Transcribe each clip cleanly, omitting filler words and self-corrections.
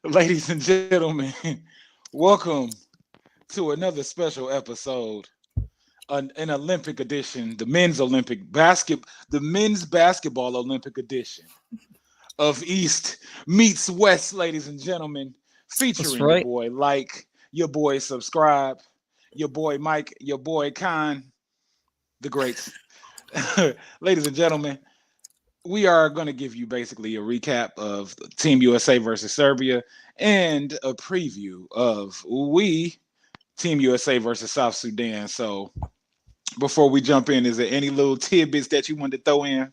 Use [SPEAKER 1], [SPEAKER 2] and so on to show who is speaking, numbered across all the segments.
[SPEAKER 1] Ladies and gentlemen, welcome to another special episode, an Olympic edition, the men's basketball Olympic edition of East meets West, ladies and gentlemen,
[SPEAKER 2] That's
[SPEAKER 1] featuring your
[SPEAKER 2] right.
[SPEAKER 1] boy Like, your boy Subscribe, your boy Mike, your boy Khan, the greats. Ladies and gentlemen, we are going to give you basically a recap of Team USA versus Serbia and a preview of Team USA versus South Sudan. So before we jump in, is there any little tidbits that you want to throw in,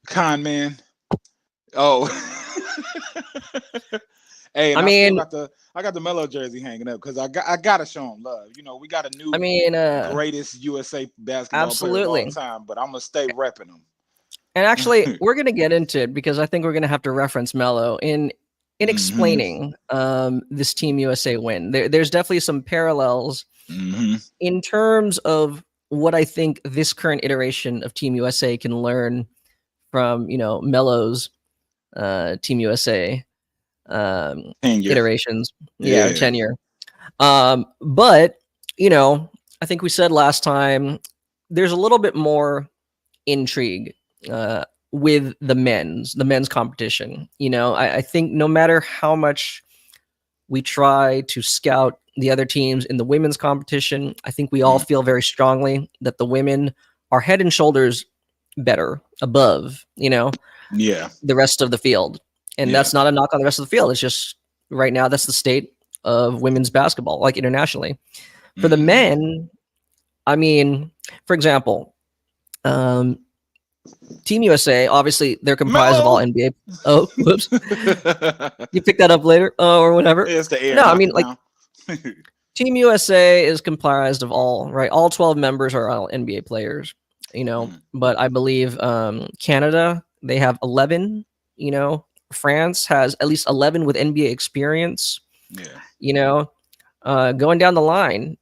[SPEAKER 1] Con man? Oh, hey, and
[SPEAKER 2] I
[SPEAKER 1] I still
[SPEAKER 2] mean,
[SPEAKER 1] got the Melo jersey hanging up because I gotta show him love. You know, we got a
[SPEAKER 2] I
[SPEAKER 1] new
[SPEAKER 2] mean,
[SPEAKER 1] greatest USA basketball player of all
[SPEAKER 2] absolutely.
[SPEAKER 1] time, but I'm gonna stay repping
[SPEAKER 2] And actually,
[SPEAKER 1] him.
[SPEAKER 2] we're gonna get into it because I think we're gonna have to reference Melo in
[SPEAKER 1] hmm
[SPEAKER 2] explaining this Team USA win. There's definitely some parallels
[SPEAKER 1] hmm
[SPEAKER 2] in terms of what I think this current iteration of Team USA can learn from Melo's Team USA
[SPEAKER 1] Tenure.
[SPEAKER 2] iterations. Yeah, or
[SPEAKER 1] Yeah.
[SPEAKER 2] tenure. But I think we said last time there's a little bit more intrigue with the men's competition. I think no matter how much we try to scout the other teams in the women's competition, I think we all
[SPEAKER 1] Mm.
[SPEAKER 2] feel very strongly that the women are head and shoulders better above,
[SPEAKER 1] Yeah.
[SPEAKER 2] the rest of the field. And
[SPEAKER 1] Yeah.
[SPEAKER 2] that's not a knock on the rest of the field. It's just right now that's the state of women's basketball, like internationally. For the
[SPEAKER 1] hmm
[SPEAKER 2] men, I mean, for example, um, Team USA, obviously, they're comprised of all
[SPEAKER 1] Mellow.
[SPEAKER 2] NBA. Oh, whoops.
[SPEAKER 1] It's
[SPEAKER 2] You pick that up later or whatever.
[SPEAKER 1] the air
[SPEAKER 2] No, I mean,
[SPEAKER 1] knocking
[SPEAKER 2] like,
[SPEAKER 1] down.
[SPEAKER 2] Team USA is comprised of all 12 members are all NBA players,
[SPEAKER 1] Mm.
[SPEAKER 2] but I believe Canada, they have 11, France has at least 11 with NBA experience,
[SPEAKER 1] Yeah.
[SPEAKER 2] you know, going down the line,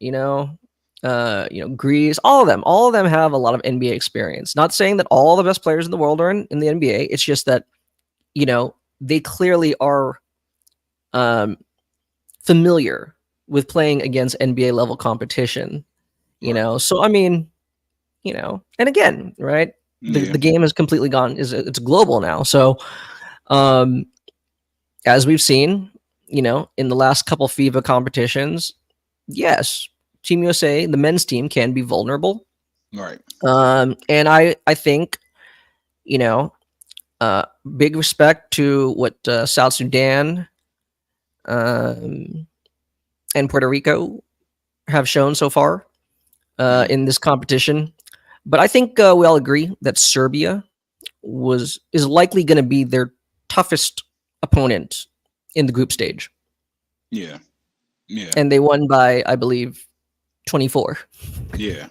[SPEAKER 2] Greece, all of them have a lot of NBA experience. Not saying that all the best players in the world are in the NBA. It's just that, they clearly are um, familiar with playing against NBA level competition,
[SPEAKER 1] Right.
[SPEAKER 2] So I mean, and again, right? The
[SPEAKER 1] Yeah.
[SPEAKER 2] the game has completely gone it's global now. So um as we've seen, in the last couple FIBA competitions, yes, Team USA, the men's team can be vulnerable.
[SPEAKER 1] Right.
[SPEAKER 2] And I think, you know, uh big respect to what South Sudan um and Puerto Rico have shown so far
[SPEAKER 1] Mm.
[SPEAKER 2] in this competition. But I think we all agree that Serbia is likely going to be their toughest opponent in the group stage,
[SPEAKER 1] Yeah. Yeah.
[SPEAKER 2] and they won by, I believe, 24.
[SPEAKER 1] Yeah.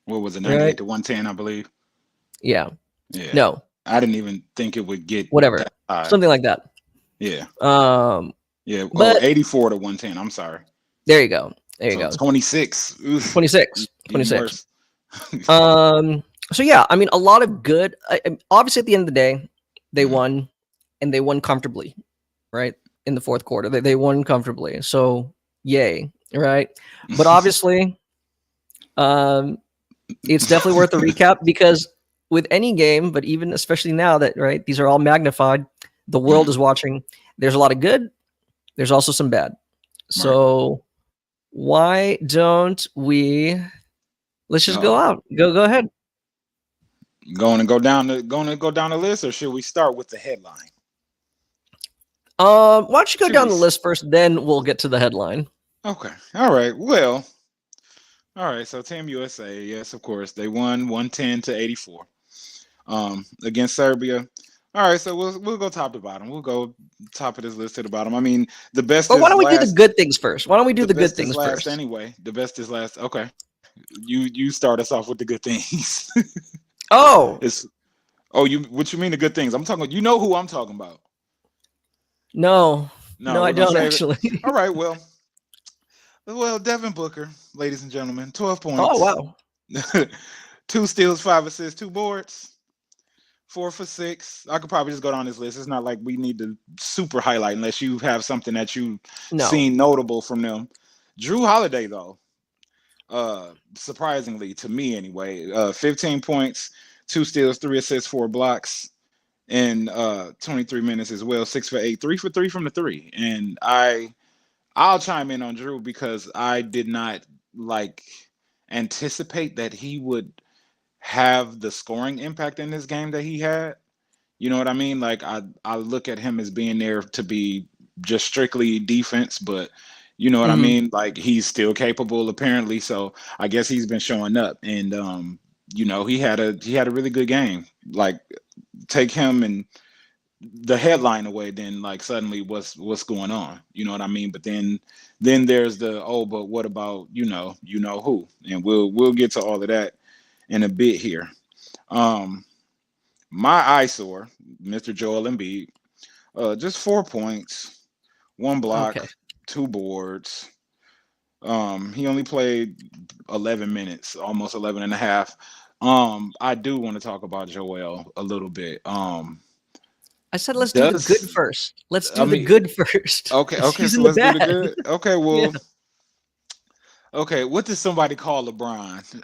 [SPEAKER 1] What was it?
[SPEAKER 2] Right?
[SPEAKER 1] 98 to 110, I believe.
[SPEAKER 2] Yeah.
[SPEAKER 1] Yeah.
[SPEAKER 2] No.
[SPEAKER 1] I didn't even think it would get
[SPEAKER 2] Whatever.
[SPEAKER 1] that high.
[SPEAKER 2] Something like that.
[SPEAKER 1] Yeah.
[SPEAKER 2] Um.
[SPEAKER 1] Yeah. Oh,
[SPEAKER 2] But
[SPEAKER 1] 84 to 110. I'm sorry.
[SPEAKER 2] there you go. There you
[SPEAKER 1] So
[SPEAKER 2] go.
[SPEAKER 1] 26. Oof.
[SPEAKER 2] 26.
[SPEAKER 1] Even
[SPEAKER 2] 26.
[SPEAKER 1] worse.
[SPEAKER 2] So yeah, I mean, a lot of good. Obviously, at the end of the day, they
[SPEAKER 1] Mm.
[SPEAKER 2] won, and they won comfortably, right? In the fourth quarter, they won comfortably. So yay, right? But obviously, um, it's definitely worth a recap because with any game, but even especially now that right, these are all magnified. The world
[SPEAKER 1] Mm.
[SPEAKER 2] is watching. There's a lot of good. There's also some bad.
[SPEAKER 1] Right.
[SPEAKER 2] So why don't we? Let's just go
[SPEAKER 1] Uh-oh.
[SPEAKER 2] out. Go ahead.
[SPEAKER 1] Going to go down the list, or should we start with the headline?
[SPEAKER 2] Why don't you go
[SPEAKER 1] Should
[SPEAKER 2] down
[SPEAKER 1] we?
[SPEAKER 2] the list first, then we'll get to the headline.
[SPEAKER 1] Okay. All right. Well, all right. So Team USA, yes, of course, they won 110 to 84 against Serbia. All right, so we'll go top to bottom. We'll go top of this list to the bottom. I mean, the best
[SPEAKER 2] Or why
[SPEAKER 1] is
[SPEAKER 2] don't we do the
[SPEAKER 1] last.
[SPEAKER 2] good things first? Why don't we do
[SPEAKER 1] The
[SPEAKER 2] the good
[SPEAKER 1] best is
[SPEAKER 2] things
[SPEAKER 1] last
[SPEAKER 2] first?
[SPEAKER 1] anyway. The best is last. Okay. You start us off with the good things.
[SPEAKER 2] Oh,
[SPEAKER 1] It's you what you mean the good things? I'm talking. You know who I'm talking about.
[SPEAKER 2] no.
[SPEAKER 1] No,
[SPEAKER 2] No, I
[SPEAKER 1] we're gonna
[SPEAKER 2] don't
[SPEAKER 1] save it.
[SPEAKER 2] actually.
[SPEAKER 1] All right. Well, Devin Booker, ladies and gentlemen, 12
[SPEAKER 2] Oh,
[SPEAKER 1] points,
[SPEAKER 2] wow.
[SPEAKER 1] 2 steals, 5 assists, 2 boards. 4 for 6. I could probably just go down this list. It's not like we need to super highlight unless you have something that you've
[SPEAKER 2] No.
[SPEAKER 1] seen notable from them. Drew Holiday, though, surprisingly to me anyway, 15 points, 2 steals, 3 assists, 4 blocks in 23 minutes as well. 6 for 8, 3 for 3 from the three. And I'll chime in on Drew because I did not like anticipate that he would have the scoring impact in this game that he had. You know what I mean? Like I look at him as being there to be just strictly defense, but you know what I
[SPEAKER 2] Mhm.
[SPEAKER 1] mean? Like he's still capable apparently, so I guess he's been showing up and he had a really good game. Like take him and the headline away, then like suddenly what's going on? You know what I mean? But then there's the but what about who? And we'll get to all of that in a bit here. My eyesore, Mr. Joel Embiid, just 4 points, 1 block,
[SPEAKER 2] Okay.
[SPEAKER 1] 2 boards. He only played 11 minutes, almost 11 and a half. I do want to talk about Joel a little bit.
[SPEAKER 2] I said let's do the good
[SPEAKER 1] Does
[SPEAKER 2] first. Let's
[SPEAKER 1] I
[SPEAKER 2] do the
[SPEAKER 1] mean
[SPEAKER 2] good first.
[SPEAKER 1] okay,
[SPEAKER 2] He's
[SPEAKER 1] so
[SPEAKER 2] in the
[SPEAKER 1] let's do the
[SPEAKER 2] bad.
[SPEAKER 1] good. Okay,
[SPEAKER 2] Yeah.
[SPEAKER 1] well, okay, what did somebody call LeBron?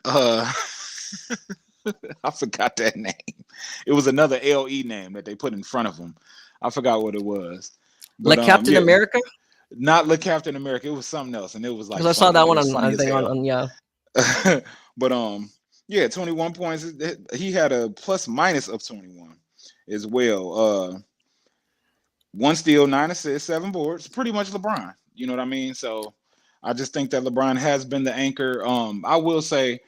[SPEAKER 1] I forgot that name. It was another LE name that they put in front of him. I forgot what it was. But
[SPEAKER 2] Like Captain
[SPEAKER 1] yeah,
[SPEAKER 2] America?
[SPEAKER 1] not Le Captain America. It was something else, and it was
[SPEAKER 2] Because
[SPEAKER 1] like
[SPEAKER 2] I saw
[SPEAKER 1] funny.
[SPEAKER 2] that
[SPEAKER 1] It
[SPEAKER 2] one
[SPEAKER 1] was
[SPEAKER 2] on
[SPEAKER 1] funny
[SPEAKER 2] I
[SPEAKER 1] as
[SPEAKER 2] think
[SPEAKER 1] hell.
[SPEAKER 2] on yeah.
[SPEAKER 1] But yeah, 21 points. He had a plus minus of 21 as well. 1 steal, 9 assists, 7 boards. Pretty much LeBron. You know what I mean? So I just think that LeBron has been the anchor. I will say,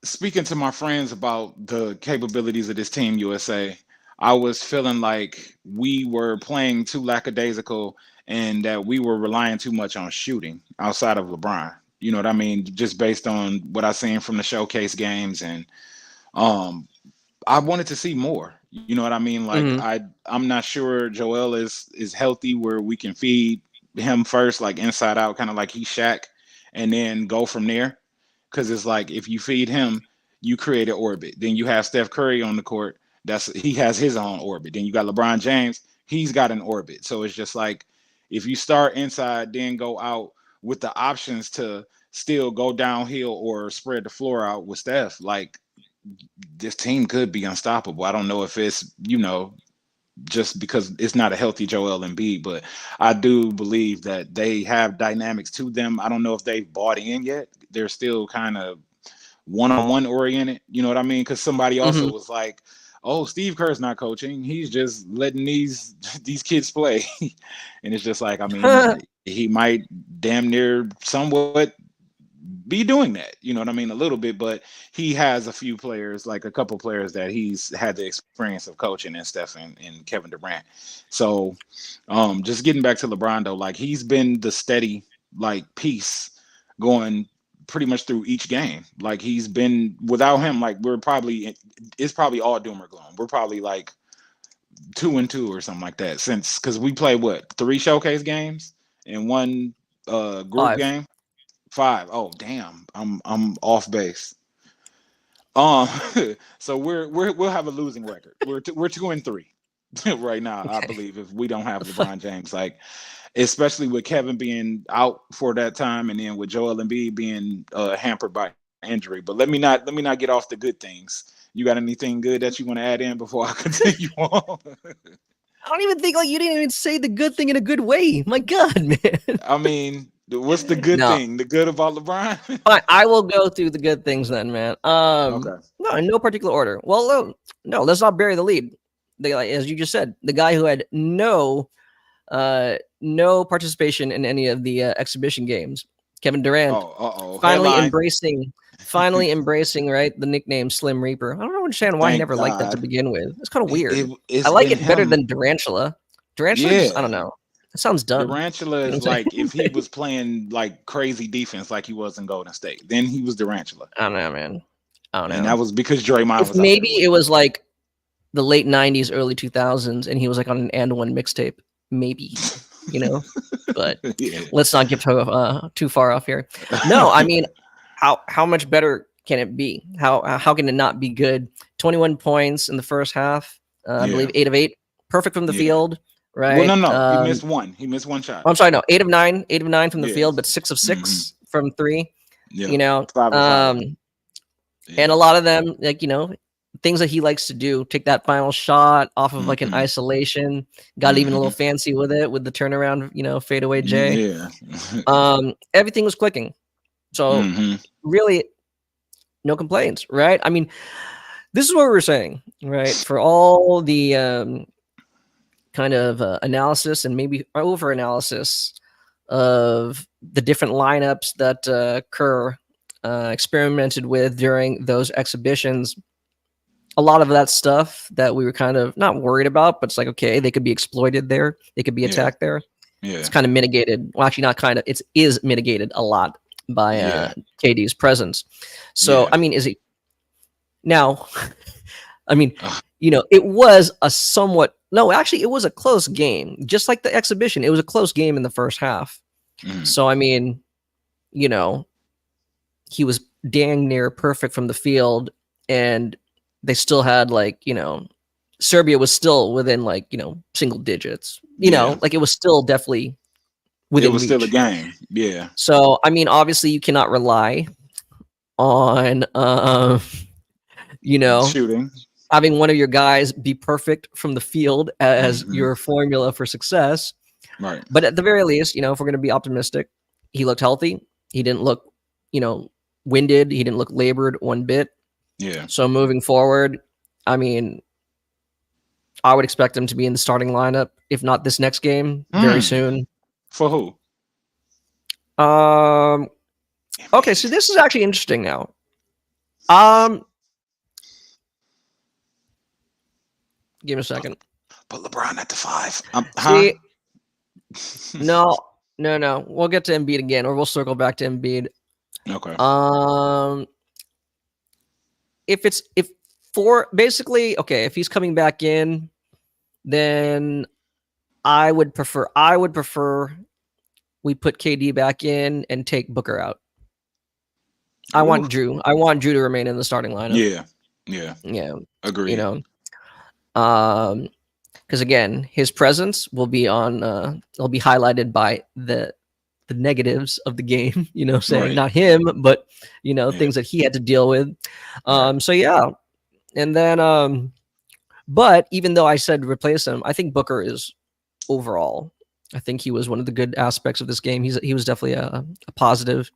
[SPEAKER 1] speaking to my friends about the capabilities of this team USA, I was feeling like we were playing too lackadaisical and that we were relying too much on shooting outside of LeBron. You know what I mean? Just based on what I seen from the showcase games, and um, I wanted to see more. You know what I mean? Like
[SPEAKER 2] Hmm.
[SPEAKER 1] I'm not sure Joel is healthy where we can feed him first, like inside out, kind of like he's Shaq, and then go from there. Because it's like if you feed him, you create an orbit. Then you have Steph Curry on the court. He has his own orbit. Then you got LeBron James. He's got an orbit. So it's just like if you start inside, then go out with the options to still go downhill or spread the floor out with Steph, like this team could be unstoppable. I don't know if it's, just because it's not a healthy Joel Embiid, but I do believe that they have dynamics to them. I don't know if they've bought in yet. They're still kind of one-on-one oriented. You know what I mean? Because somebody also
[SPEAKER 2] Hmm.
[SPEAKER 1] was like, "Oh, Steve Kerr's not coaching. He's just letting these kids play," and it's just like, I mean, he might damn near somewhat be doing that. You know what I mean? A little bit, but he has a few players, like a couple players that he's had the experience of coaching, and Steph and Kevin Durant. So just getting back to LeBron though, like he's been the steady like piece going pretty much through each game. Like he's been without him, like it's probably all doom or gloom. We're probably like 2-2 or something like that since because we play what 3 showcase games and 1 group
[SPEAKER 2] 5.
[SPEAKER 1] game. 5. Oh damn, I'm off base. Um, so we'll have a losing record. We're 2-3 right now, I
[SPEAKER 2] Okay.
[SPEAKER 1] believe, if we don't have LeBron James. Like, especially with Kevin being out for that time, and then with Joel Embiid being hampered by injury. But let me not get off the good things. You got anything good that you want to add in before I continue on?
[SPEAKER 2] I don't even think like you didn't even say the good thing in a good way. My God, man.
[SPEAKER 1] I mean, what's the good
[SPEAKER 2] No,
[SPEAKER 1] thing? The good about LeBron?
[SPEAKER 2] fine. I will go through the good things then, man.
[SPEAKER 1] Okay.
[SPEAKER 2] No, in no particular order. Well, no, let's not bury the lead. Like, as you just said, the guy who had no participation in any of the exhibition games, Kevin Durant,
[SPEAKER 1] Oh, uh-oh.
[SPEAKER 2] finally
[SPEAKER 1] Headline.
[SPEAKER 2] embracing, right, the nickname Slim Reaper. I don't understand why he
[SPEAKER 1] Thank
[SPEAKER 2] never liked that to
[SPEAKER 1] God.
[SPEAKER 2] begin with. It's kind of weird. I
[SPEAKER 1] It's
[SPEAKER 2] like
[SPEAKER 1] been
[SPEAKER 2] it better
[SPEAKER 1] him.
[SPEAKER 2] than Durantula. Durantula just, I
[SPEAKER 1] Yeah.
[SPEAKER 2] don't know. It sounds done.
[SPEAKER 1] Durantula
[SPEAKER 2] You know
[SPEAKER 1] is
[SPEAKER 2] what I'm
[SPEAKER 1] like
[SPEAKER 2] saying?
[SPEAKER 1] if he was playing like crazy defense like he was in Golden State, then he was Durantula.
[SPEAKER 2] I don't know, man. I don't
[SPEAKER 1] And
[SPEAKER 2] know.
[SPEAKER 1] that was because Draymond
[SPEAKER 2] If
[SPEAKER 1] was out there
[SPEAKER 2] maybe
[SPEAKER 1] with
[SPEAKER 2] it
[SPEAKER 1] him.
[SPEAKER 2] was like the late 90s, early 2000s, and he was like on an and one mixtape, maybe, you know, but
[SPEAKER 1] Yeah.
[SPEAKER 2] let's not get too far off here. No, I mean, how much better can it be? How can it not be good? 21 points in the first half. I believe
[SPEAKER 1] Yeah.
[SPEAKER 2] 8 of 8, perfect from the
[SPEAKER 1] Yeah.
[SPEAKER 2] field,
[SPEAKER 1] Well,
[SPEAKER 2] right?
[SPEAKER 1] no. He missed one. He missed one shot.
[SPEAKER 2] I'm sorry, no, 8 of 9, 8 of 9 from the
[SPEAKER 1] Yeah.
[SPEAKER 2] field, but 6 of
[SPEAKER 1] Mm-hmm.
[SPEAKER 2] 6 from 3.
[SPEAKER 1] Yeah.
[SPEAKER 2] You know,
[SPEAKER 1] 5 of 5.
[SPEAKER 2] and
[SPEAKER 1] Yeah.
[SPEAKER 2] a lot of them, like, you know, things that he likes to do, take that final shot off of like an
[SPEAKER 1] Mm-hmm.
[SPEAKER 2] isolation, got even a little fancy with it with the turnaround, you know, fadeaway J.
[SPEAKER 1] Yeah.
[SPEAKER 2] Everything was clicking. So
[SPEAKER 1] Mm-hmm.
[SPEAKER 2] really no complaints, right? I mean, this is what we were saying, right? For all the kind of analysis and maybe over analysis of the different lineups that Kerr experimented with during those exhibitions, a lot of that stuff that we were kind of not worried about, but it's like, okay, they could be exploited there, they could be
[SPEAKER 1] Yeah.
[SPEAKER 2] attacked there.
[SPEAKER 1] Yeah.
[SPEAKER 2] It's kind of mitigated. Well, actually, not kind of. It is mitigated a lot by
[SPEAKER 1] Yeah.
[SPEAKER 2] KD's presence. So,
[SPEAKER 1] Yeah.
[SPEAKER 2] I mean, is it now? I mean,
[SPEAKER 1] Ugh.
[SPEAKER 2] you know, it was a somewhat no. Actually, it was a close game, just like the exhibition. It was a close game in the first half.
[SPEAKER 1] Mm.
[SPEAKER 2] So, I mean, you know, he was dang near perfect from the field, and they still had like, you know, Serbia was still within like, you know, single digits. You
[SPEAKER 1] Yeah.
[SPEAKER 2] know, like it was still definitely
[SPEAKER 1] It
[SPEAKER 2] within
[SPEAKER 1] was still a
[SPEAKER 2] reach.
[SPEAKER 1] game. Yeah.
[SPEAKER 2] So, I mean, obviously, you cannot rely on, you know,
[SPEAKER 1] Shooting.
[SPEAKER 2] having one of your guys be perfect from the field as
[SPEAKER 1] Mhm.
[SPEAKER 2] your formula for success.
[SPEAKER 1] Right.
[SPEAKER 2] But at the very least, you know, if we're going to be optimistic, he looked healthy. He didn't look, you know, winded. He didn't look labored one bit.
[SPEAKER 1] Yeah.
[SPEAKER 2] So moving forward, I mean, I would expect him to be in the starting lineup, if not this next game, very soon.
[SPEAKER 1] For who?
[SPEAKER 2] Okay, so this is actually interesting now. Give me a second.
[SPEAKER 1] Put LeBron at the 5.
[SPEAKER 2] See, no. We'll get to Embiid again, or we'll circle back to Embiid.
[SPEAKER 1] Okay.
[SPEAKER 2] If he's coming back in, then I would prefer we put KD back in and take Booker out. I want Drew to remain in the starting lineup.
[SPEAKER 1] Yeah. Agree.
[SPEAKER 2] You know, because again, his presence will be it'll be highlighted by the negatives of the game. You know, saying
[SPEAKER 1] Right.
[SPEAKER 2] not him, but you know,
[SPEAKER 1] Yeah.
[SPEAKER 2] things that he had to deal with.
[SPEAKER 1] Right.
[SPEAKER 2] So yeah, and then but even though I said replace him, I think Booker is overall. I think he was one of the good aspects of this game. He was definitely a positive.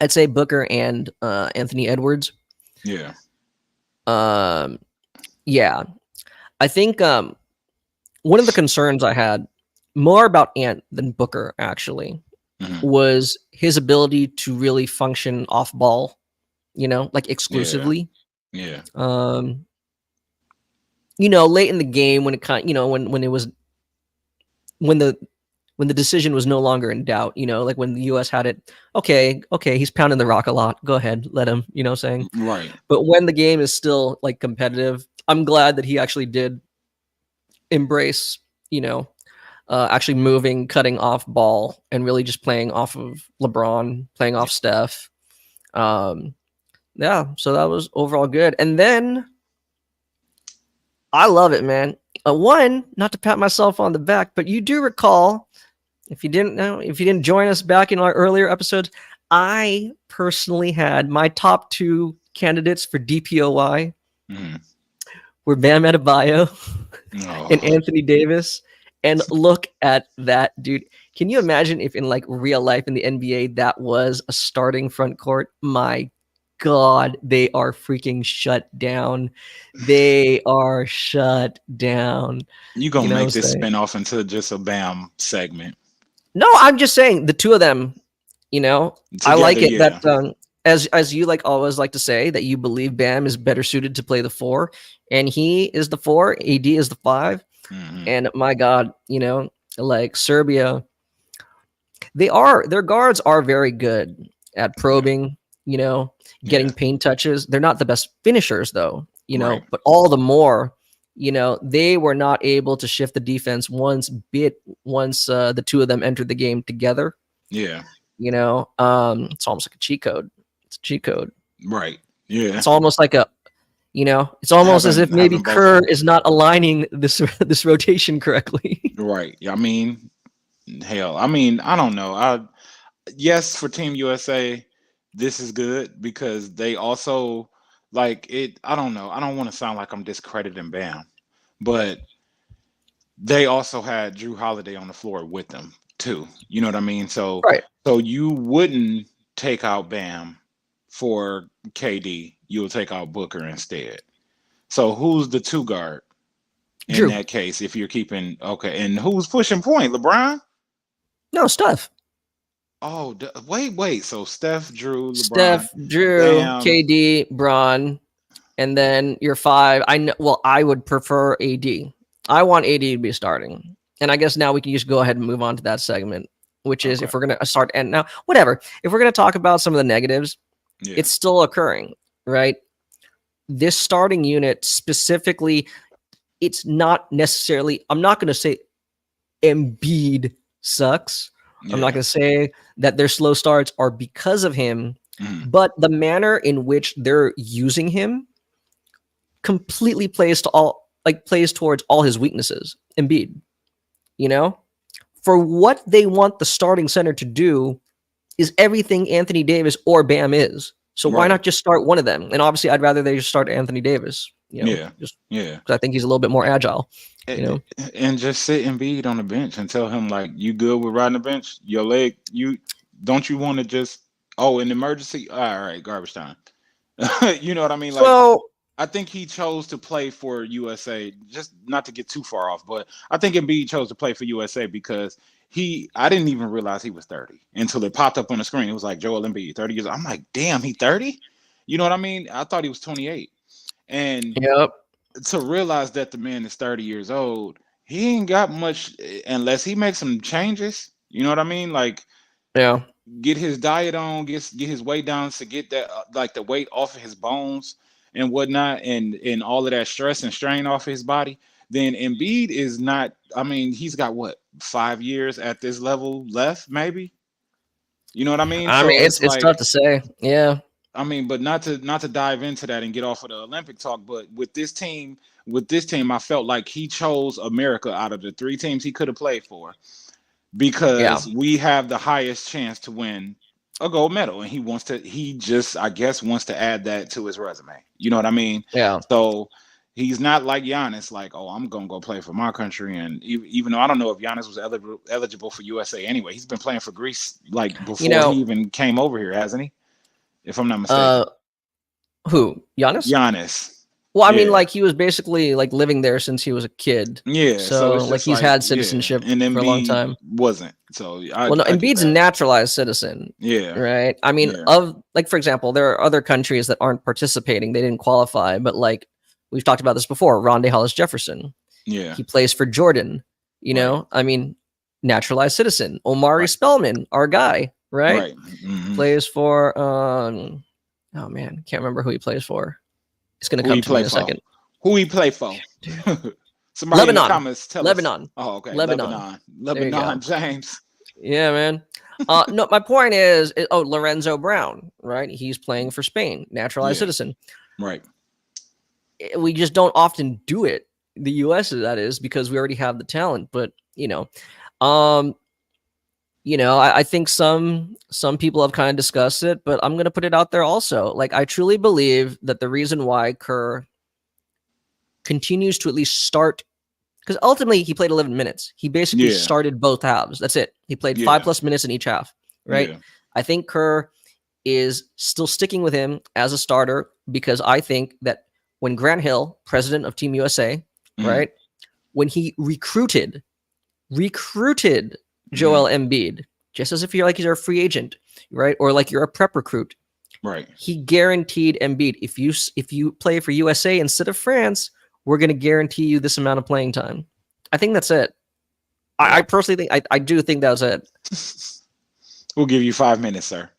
[SPEAKER 2] I'd say Booker and Anthony Edwards.
[SPEAKER 1] Yeah.
[SPEAKER 2] Yeah. I think one of the concerns I had more about Ant than Booker actually was his ability to really function off ball, you know, like exclusively.
[SPEAKER 1] Yeah.
[SPEAKER 2] You know, late in the game when it kind, you know, when the decision was no longer in doubt, you know, like when the US had it, okay, he's pounding the rock a lot. Go ahead, let him, you know, saying.
[SPEAKER 1] Right.
[SPEAKER 2] But when the game is still like competitive, I'm glad that he actually did embrace, you know, actually moving, cutting off ball, and really just playing off of LeBron, playing off Steph. Yeah, so that was overall good. And then I love it, man. One, not to pat myself on the back, but you do recall, if you didn't join us back in our earlier episodes, I personally had my top 2 candidates for DPOY were Bam Adebayo and Anthony Davis. And look at that, dude. Can you imagine if in like real life in the NBA that was a starting front court? My God, they are freaking shut down. They are shut down.
[SPEAKER 1] You gonna make this
[SPEAKER 2] saying?
[SPEAKER 1] spin off into just a Bam segment?
[SPEAKER 2] No, I'm just saying the two of them. You know,
[SPEAKER 1] Together,
[SPEAKER 2] I like it that as you like always like to say that you believe Bam is better suited to play the 4, and he is the 4. AD is the 5. And my God, you know, like Serbia, their guards are very good at probing, you know, getting paint touches. They're not the best finishers though, you know, but all the more, you know, they were not able to shift the defense once the two of them entered the game together.
[SPEAKER 1] Yeah.
[SPEAKER 2] You know, it's almost like a cheat code. It's a cheat code.
[SPEAKER 1] Right. Yeah.
[SPEAKER 2] It's almost like You know, it's almost as if maybe
[SPEAKER 1] having both of
[SPEAKER 2] Kerr
[SPEAKER 1] them.
[SPEAKER 2] is not aligning this rotation correctly.
[SPEAKER 1] Right. I mean, hell, I mean, I don't know. Yes, for Team USA, this is good because they also like it. I don't know. I don't want to sound like I'm discrediting Bam, but they also had Drew Holiday on the floor with them too. You know what I mean? So
[SPEAKER 2] Right.
[SPEAKER 1] so you wouldn't take out Bam for KD. You'll take out Booker instead. So who's the two guard in
[SPEAKER 2] Drew.
[SPEAKER 1] that case if you're keeping okay? And who's pushing point? LeBron?
[SPEAKER 2] No, Steph.
[SPEAKER 1] Oh, wait. So Steph, Drew, LeBron,
[SPEAKER 2] Steph, Drew,
[SPEAKER 1] Bam.
[SPEAKER 2] KD, Braun, and then your five. I know. Well, I would prefer AD. I want AD to be starting, and I guess now we can just go ahead and move on to that segment, which is
[SPEAKER 1] Okay.
[SPEAKER 2] if we're gonna start and now whatever. If we're gonna talk about some of the negatives,
[SPEAKER 1] Yeah.
[SPEAKER 2] it's still occurring, right? This starting unit specifically, it's not necessarily. I'm not gonna say Embiid sucks. I'm not
[SPEAKER 1] Yeah.
[SPEAKER 2] going to say that their slow starts are because of him,
[SPEAKER 1] Mhm.
[SPEAKER 2] but the manner in which they're using him completely plays towards all his weaknesses. Embiid, you know, for what they want the starting center to do is everything Anthony Davis or Bam is. So why
[SPEAKER 1] Right.
[SPEAKER 2] not just start one of them? And obviously, I'd rather they just start Anthony Davis. You know,
[SPEAKER 1] Yeah.
[SPEAKER 2] just
[SPEAKER 1] Yeah.
[SPEAKER 2] because I think he's a little bit more agile. You know,
[SPEAKER 1] And just sit Embiid on the bench and tell him like you good with riding the bench. Your leg, you don't you want to just an emergency? All right, garbage time. You know what I mean? Like
[SPEAKER 2] so
[SPEAKER 1] I think he chose to play for USA, just not to get too far off, but I think Embiid chose to play for USA because I didn't even realize he was 30 until it popped up on the screen. It was like Joel Embiid, 30 years. I'm like, damn, he 30? You know what I mean? I thought he was 28. And
[SPEAKER 2] yep.
[SPEAKER 1] to realize that the man is 30 years old, he ain't got much unless he makes some changes. You know what I mean? Like
[SPEAKER 2] Yeah.
[SPEAKER 1] get his diet on, get his weight down to get that like the weight off of his bones and whatnot, and all of that stress and strain off of his body. Then Embiid is not. I mean, he's got what 5 years at this level left, maybe. You know what I mean?
[SPEAKER 2] I
[SPEAKER 1] So
[SPEAKER 2] mean,
[SPEAKER 1] it's
[SPEAKER 2] it's tough
[SPEAKER 1] like
[SPEAKER 2] to say. Yeah.
[SPEAKER 1] I mean, but not to dive into that and get off of the Olympic talk, but with this team, I felt like he chose America out of the three teams he could have played for
[SPEAKER 2] Yeah.
[SPEAKER 1] because we have the highest chance to win a gold medal, and he just I guess wants to add that to his resume. You know what I mean?
[SPEAKER 2] Yeah.
[SPEAKER 1] So he's not like Giannis, like, oh, I'm gonna go play for my country, and even though I don't know if Giannis was eligible for USA anyway, he's been playing for Greece like
[SPEAKER 2] You
[SPEAKER 1] before he
[SPEAKER 2] know,
[SPEAKER 1] even came over here, hasn't he? If I'm not mistaken.
[SPEAKER 2] who? Giannis?
[SPEAKER 1] Giannis.
[SPEAKER 2] Well, I mean,
[SPEAKER 1] Yeah.
[SPEAKER 2] like he was basically like living there since he was a kid.
[SPEAKER 1] Yeah. So
[SPEAKER 2] So
[SPEAKER 1] it's
[SPEAKER 2] like
[SPEAKER 1] just
[SPEAKER 2] he's
[SPEAKER 1] like,
[SPEAKER 2] had
[SPEAKER 1] yeah.
[SPEAKER 2] citizenship
[SPEAKER 1] And
[SPEAKER 2] for a long
[SPEAKER 1] Embiid
[SPEAKER 2] time.
[SPEAKER 1] wasn't. So
[SPEAKER 2] Well, no,
[SPEAKER 1] I get
[SPEAKER 2] Embiid's a
[SPEAKER 1] that.
[SPEAKER 2] naturalized citizen,
[SPEAKER 1] Yeah.
[SPEAKER 2] right? I mean,
[SPEAKER 1] Yeah.
[SPEAKER 2] of like for example, there are other countries that aren't participating; they didn't qualify. But like we've talked about this before, Rondé Hollis Jefferson,
[SPEAKER 1] Yeah.
[SPEAKER 2] he plays for Jordan. You
[SPEAKER 1] Right.
[SPEAKER 2] know, I mean, naturalized citizen. Omari
[SPEAKER 1] Right.
[SPEAKER 2] Spellman, our guy, right?
[SPEAKER 1] Right. Hmm.
[SPEAKER 2] Plays for oh man, can't remember who he plays for. It's gonna
[SPEAKER 1] Who
[SPEAKER 2] come
[SPEAKER 1] he
[SPEAKER 2] to me
[SPEAKER 1] play
[SPEAKER 2] in a
[SPEAKER 1] for?
[SPEAKER 2] second.
[SPEAKER 1] Who he play for?
[SPEAKER 2] Dude.
[SPEAKER 1] Somebody in the
[SPEAKER 2] Lebanon.
[SPEAKER 1] comments tell us.
[SPEAKER 2] Lebanon.
[SPEAKER 1] Oh, okay.
[SPEAKER 2] Lebanon.
[SPEAKER 1] Lebanon.
[SPEAKER 2] There you
[SPEAKER 1] Lebanon
[SPEAKER 2] go.
[SPEAKER 1] James.
[SPEAKER 2] Yeah, man. No, my point is, Lorenzo Brown, right? He's playing for Spain, naturalized
[SPEAKER 1] Yeah.
[SPEAKER 2] citizen.
[SPEAKER 1] Right.
[SPEAKER 2] We just don't often do it. The U.S. that is because we already have the talent. But um, I think some people have kind of discussed it, but I'm gonna put it out there also. Like, I truly believe that the reason why Kerr continues to at least start, because ultimately he played 11 minutes. He basically
[SPEAKER 1] Yeah.
[SPEAKER 2] started both halves. That's it. He played
[SPEAKER 1] Yeah.
[SPEAKER 2] 5+ minutes in each half, right?
[SPEAKER 1] Yeah.
[SPEAKER 2] I think Kerr is still sticking with him as a starter because I think that when Grant Hill, president of Team USA,
[SPEAKER 1] Mhm.
[SPEAKER 2] right, when he recruited Joel Embiid, just as if you're like you're a free agent, right, or like you're a prep recruit,
[SPEAKER 1] Right.
[SPEAKER 2] he guaranteed Embiid, if you play for USA instead of France, we're going to guarantee you this amount of playing time. I think that's it. I personally think I do think that was it.
[SPEAKER 1] We'll give you 5 minutes, sir.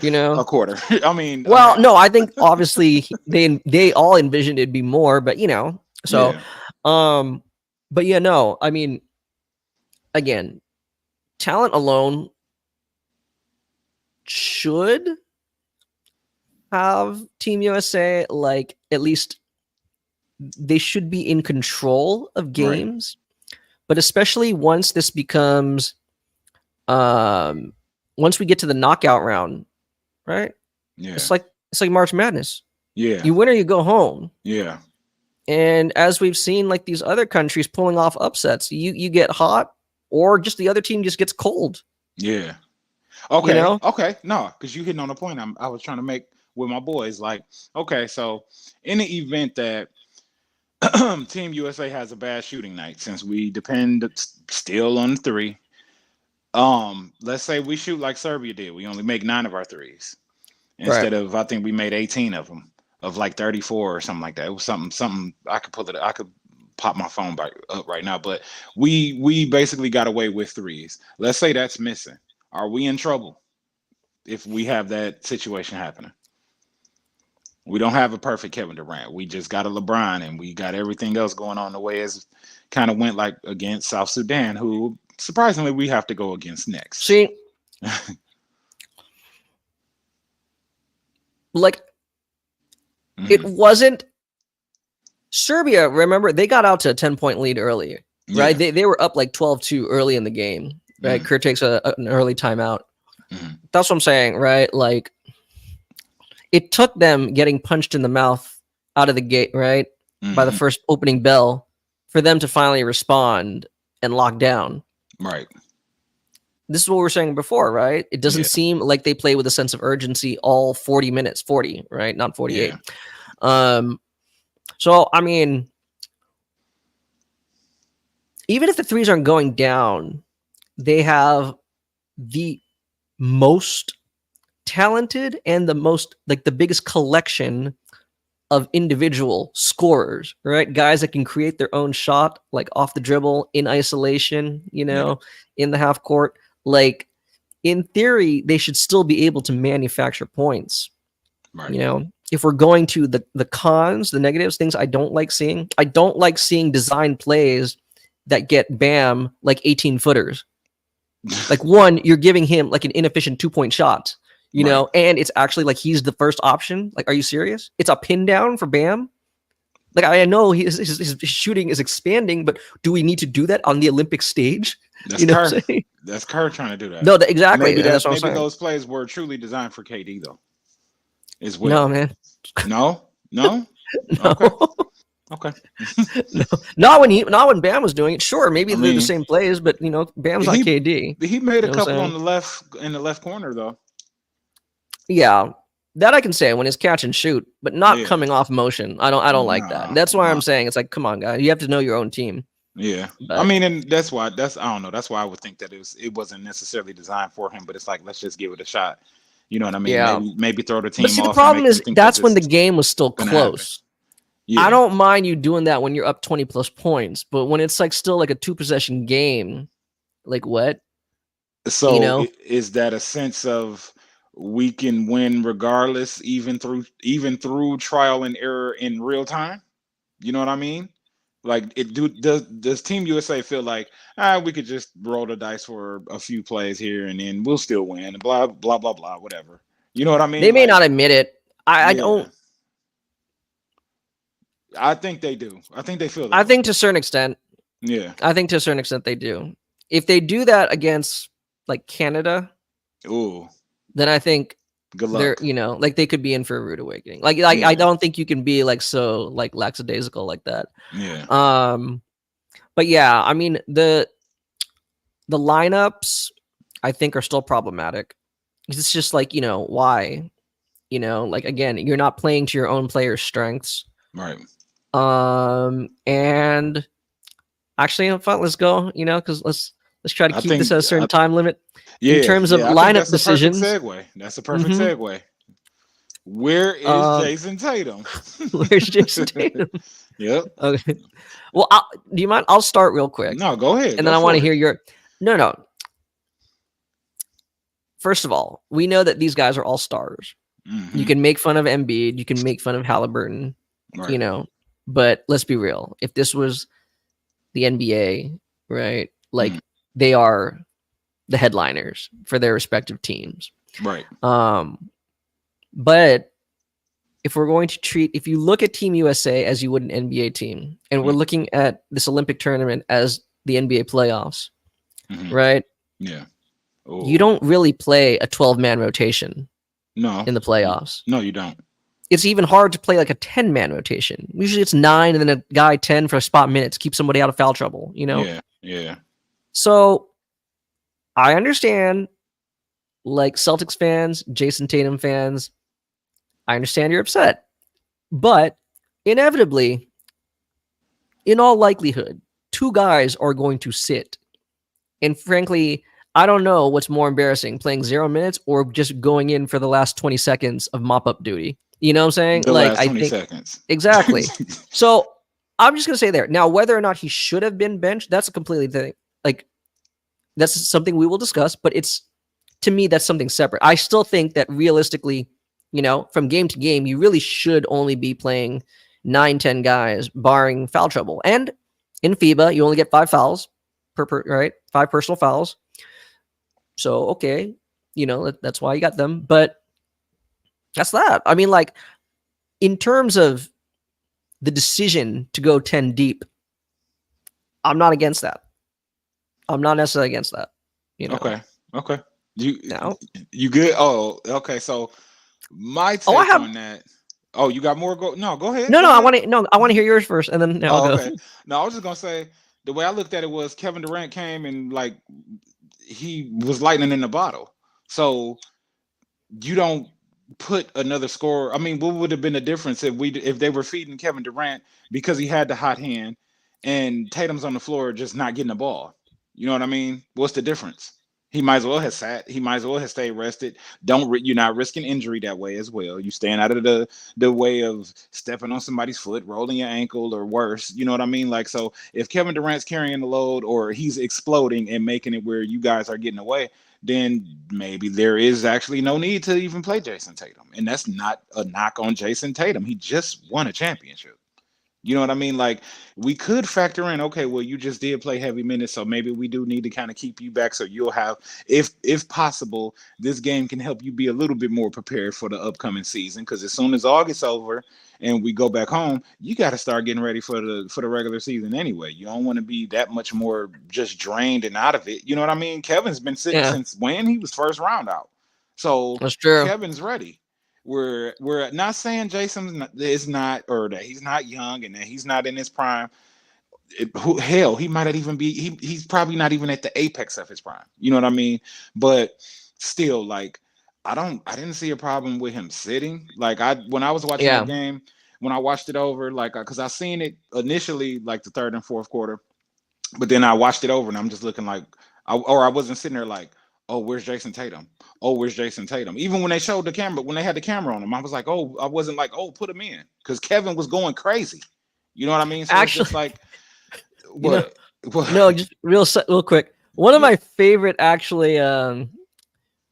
[SPEAKER 2] You know,
[SPEAKER 1] A quarter. I mean,
[SPEAKER 2] well, no, I think obviously they all envisioned it'd be more, but so,
[SPEAKER 1] yeah.
[SPEAKER 2] but yeah, no, I mean, again, talent alone should have Team USA like at least they should be in control of
[SPEAKER 1] Right.
[SPEAKER 2] games, but especially once this becomes once we get to the knockout round, right?
[SPEAKER 1] Yeah.
[SPEAKER 2] It's like March Madness.
[SPEAKER 1] Yeah.
[SPEAKER 2] You win or you go home.
[SPEAKER 1] Yeah.
[SPEAKER 2] And as we've seen, like these other countries pulling off upsets, you get hot, or just the other team just gets cold.
[SPEAKER 1] Yeah.
[SPEAKER 2] You
[SPEAKER 1] Okay.
[SPEAKER 2] know,
[SPEAKER 1] Okay. No, because you hitting on the point I was trying to make with my boys. Like, okay, so in the event that Team USA has a bad shooting night, since we depend still on three, let's say we shoot like Serbia did. We only make 9 of our threes
[SPEAKER 2] right?
[SPEAKER 1] instead of, I think we made 18 of them, of like 34 or something like that. It was something I could pull it. I could pop my phone back up right now, but we basically got away with threes. Let's say that's missing. Are we in trouble if we have that situation happening? We don't have a perfect Kevin Durant. We just got a LeBron, and we got everything else going on the way as kind of went like against South Sudan, who surprisingly we have to go against next.
[SPEAKER 2] See, like it wasn't Serbia. Remember, they got out to a 10-point lead early, right?
[SPEAKER 1] Yeah.
[SPEAKER 2] They were up like 12-2 early in the game, right? Kurt takes an early timeout. That's what I'm saying, right? Like, it took them getting punched in the mouth out of the gate, right? By the first opening bell for them to finally respond and lock down.
[SPEAKER 1] Right.
[SPEAKER 2] This is what we were saying before, right? It doesn't seem like they play with a sense of urgency all 40 minutes, 40, right? Not 48.
[SPEAKER 1] Yeah.
[SPEAKER 2] So, I mean, even if the threes aren't going down, they have the most talented and the most, like, the biggest collection of individual scorers, right? Guys that can create their own shot, like off the dribble, in isolation, you know, in the half court. Like, in theory, they should still be able to manufacture points.
[SPEAKER 1] Right.
[SPEAKER 2] You know, if we're going to the cons, the negatives, things I don't like seeing design plays that get Bam like 18 footers. Like, one, you're giving him like an inefficient 2-point shot, you know, and it's actually like he's the first option. Like, are you serious? It's a pin down for Bam. Like, I know his shooting is expanding, but do we need to do that on the Olympic stage?
[SPEAKER 1] That's
[SPEAKER 2] you know
[SPEAKER 1] Kerr.
[SPEAKER 2] what I'm saying?
[SPEAKER 1] That's Kerr trying to do that.
[SPEAKER 2] No, exactly.
[SPEAKER 1] Maybe
[SPEAKER 2] that's what I'm
[SPEAKER 1] maybe
[SPEAKER 2] saying.
[SPEAKER 1] those plays were truly designed for KD though. As well.
[SPEAKER 2] No, man.
[SPEAKER 1] No.
[SPEAKER 2] No.
[SPEAKER 1] Okay. Okay.
[SPEAKER 2] No. Not when Bam was doing it. Sure, maybe they're the same plays, but you know, Bam's not KD.
[SPEAKER 1] He made a couple on the left, in the left corner though.
[SPEAKER 2] Yeah. That I can say when it's catch and shoot, but not coming off motion. I don't like that. That's why I'm saying it's like, come on, guys. You have to know your own team.
[SPEAKER 1] Yeah. But, I mean, and that's why I don't know. That's why I would think that it wasn't necessarily designed for him, but it's like, let's just give it a shot. You know what I mean?
[SPEAKER 2] Yeah.
[SPEAKER 1] Maybe throw the team
[SPEAKER 2] but see,
[SPEAKER 1] off.
[SPEAKER 2] The problem is that's when the game was still close.
[SPEAKER 1] Yeah.
[SPEAKER 2] I don't mind you doing that when you're up 20 plus points, but when it's like still like a 2-possession game, like what?
[SPEAKER 1] So
[SPEAKER 2] you know?
[SPEAKER 1] Is that a sense of we can win regardless, even through trial and error in real time? You know what I mean? Like, does Team USA feel like we could just roll the dice for a few plays here and then we'll still win, blah blah blah blah, whatever. You know what I mean?
[SPEAKER 2] They may not admit it. I don't.
[SPEAKER 1] I think they do. I think they feel that.
[SPEAKER 2] I think to a certain extent.
[SPEAKER 1] Yeah.
[SPEAKER 2] I think to a certain extent they do. If they do that against like Canada, then I think
[SPEAKER 1] good luck.
[SPEAKER 2] They're, you know, like they could be in for a rude awakening. Like I don't think you can be like so like lackadaisical like that.
[SPEAKER 1] Yeah.
[SPEAKER 2] But yeah, I mean the lineups I think are still problematic. It's just like, you know, why? You know, like again, you're not playing to your own players' strengths.
[SPEAKER 1] Right.
[SPEAKER 2] And actually, let's go, you know, because let's try to keep this at a certain time limit.
[SPEAKER 1] Yeah,
[SPEAKER 2] in terms of lineup decisions.
[SPEAKER 1] That's a perfect segue. Where is Jason Tatum?
[SPEAKER 2] Where's Jason Tatum?
[SPEAKER 1] Yep.
[SPEAKER 2] Okay. Well, do you mind? I'll start real quick.
[SPEAKER 1] No, go ahead.
[SPEAKER 2] And then I want to hear your. No. First of all, we know that these guys are all stars. Mm-hmm. You can make fun of Embiid. You can make fun of Halliburton. Right. You know, but let's be real. If this was the NBA, right? Like they are the headliners for their respective teams.
[SPEAKER 1] Right.
[SPEAKER 2] But if we're going to treat, if you look at Team USA as you would an NBA team, and we're looking at this Olympic tournament as the NBA playoffs, right?
[SPEAKER 1] Yeah.
[SPEAKER 2] You don't really play a 12-man rotation
[SPEAKER 1] No.
[SPEAKER 2] in the playoffs.
[SPEAKER 1] No, you don't.
[SPEAKER 2] It's even hard to play like a 10-man rotation. Usually it's 9 and then a guy 10 for a spot minutes, keep somebody out of foul trouble, you know?
[SPEAKER 1] Yeah, yeah.
[SPEAKER 2] So I understand, like, Celtics fans, Jason Tatum fans, I understand you're upset. But inevitably, in all likelihood, 2 guys are going to sit. And frankly, I don't know what's more embarrassing, playing 0 minutes or just going in for the last 20 seconds of mop-up duty. You know what I'm saying?
[SPEAKER 1] The
[SPEAKER 2] like,
[SPEAKER 1] last 20
[SPEAKER 2] I think
[SPEAKER 1] seconds.
[SPEAKER 2] Exactly. So I'm just gonna say there. Now, whether or not he should have been benched, that's a completely thing. Like, that's something we will discuss, but it's, to me, that's something separate. I still think that realistically, you know, from game to game, you really should only be playing 9-10 guys, barring foul trouble. And in FIBA, you only get 5 fouls per right? 5 personal fouls. So, okay, you know, that's why you got them. But that's that. I mean, like, in terms of the decision to go 10 deep, I'm not against that. I'm not necessarily against that. You know?
[SPEAKER 1] Okay. You good? Oh, okay. So my take on that. Oh, you got more? Go ahead.
[SPEAKER 2] No,
[SPEAKER 1] go
[SPEAKER 2] I
[SPEAKER 1] ahead.
[SPEAKER 2] want to hear yours first, and then I'll go.
[SPEAKER 1] Okay. No, I was just gonna say the way I looked at it was Kevin Durant came and like he was lightning in the bottle. So you don't put another scorer. I mean, what would have been the difference if they were feeding Kevin Durant because he had the hot hand and Tatum's on the floor just not getting the ball? You know what I mean? What's the difference? He might as well have sat. He might as well have stayed rested. You're not risking injury that way as well. You staying out of the way of stepping on somebody's foot, rolling your ankle, or worse. You know what I mean? Like, so if Kevin Durant's carrying the load or he's exploding and making it where you guys are getting away, then maybe there is actually no need to even play Jason Tatum. And that's not a knock on Jason Tatum. He just won a championship. You know what I mean? Like, we could factor in, okay, well, you just did play heavy minutes, so maybe we do need to kind of keep you back so you'll have, if possible, this game can help you be a little bit more prepared for the upcoming season. Because as soon as August's over and we go back home, you got to start getting ready for the regular season anyway. You don't want to be that much more just drained and out of it. You know what I mean? Kevin's been sitting since when he was first round out, so
[SPEAKER 2] that's true.
[SPEAKER 1] Kevin's ready. We're not saying Jason is not, or that he's not young and that he's not in his prime. Hell, he might not even be. He's probably not even at the apex of his prime. You know what I mean? But still, like, I didn't see a problem with him sitting. Like, when I was watching the game, when I watched it over, like, because I seen it initially like the third and fourth quarter, but then I watched it over and I'm just looking like, I wasn't sitting there like, oh, where's Jason Tatum? Oh, where's Jason Tatum? Even when they showed the camera, when they had the camera on him, I was like, oh, I wasn't like, oh, put him in, because Kevin was going crazy. You know what I mean? So actually, it's just like, what?
[SPEAKER 2] No, just real quick. One of my favorite, actually, one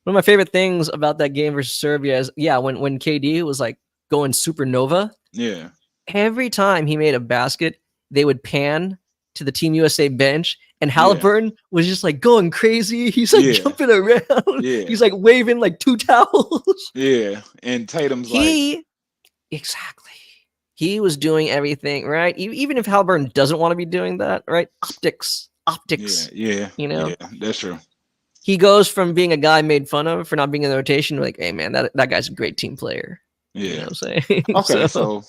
[SPEAKER 2] of my favorite things about that game versus Serbia is, when KD was like going supernova.
[SPEAKER 1] Yeah.
[SPEAKER 2] Every time he made a basket, they would pan to the Team USA bench, and Halliburton was just like going crazy. He's like jumping around.
[SPEAKER 1] Yeah.
[SPEAKER 2] He's like waving like 2 towels.
[SPEAKER 1] Yeah. And Tatum's
[SPEAKER 2] exactly. He was doing everything, right? Even if Halliburton doesn't want to be doing that, right? Optics.
[SPEAKER 1] Yeah.
[SPEAKER 2] You know?
[SPEAKER 1] Yeah, that's true.
[SPEAKER 2] He goes from being a guy made fun of for not being in the rotation to like, hey man, that guy's a great team player.
[SPEAKER 1] Yeah.
[SPEAKER 2] You know what I'm saying?
[SPEAKER 1] Okay, so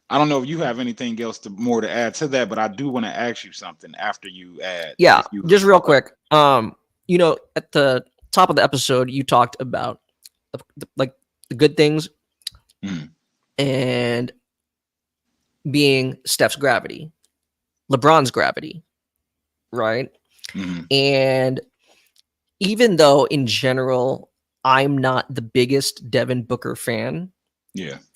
[SPEAKER 1] I don't know if you have anything else more to add to that, but I do want to ask you something after you add.
[SPEAKER 2] Yeah, just real quick. You know, at the top of the episode, you talked about the good things and being Steph's gravity, LeBron's gravity, right? And even though in general I'm not the biggest Devin Booker fan,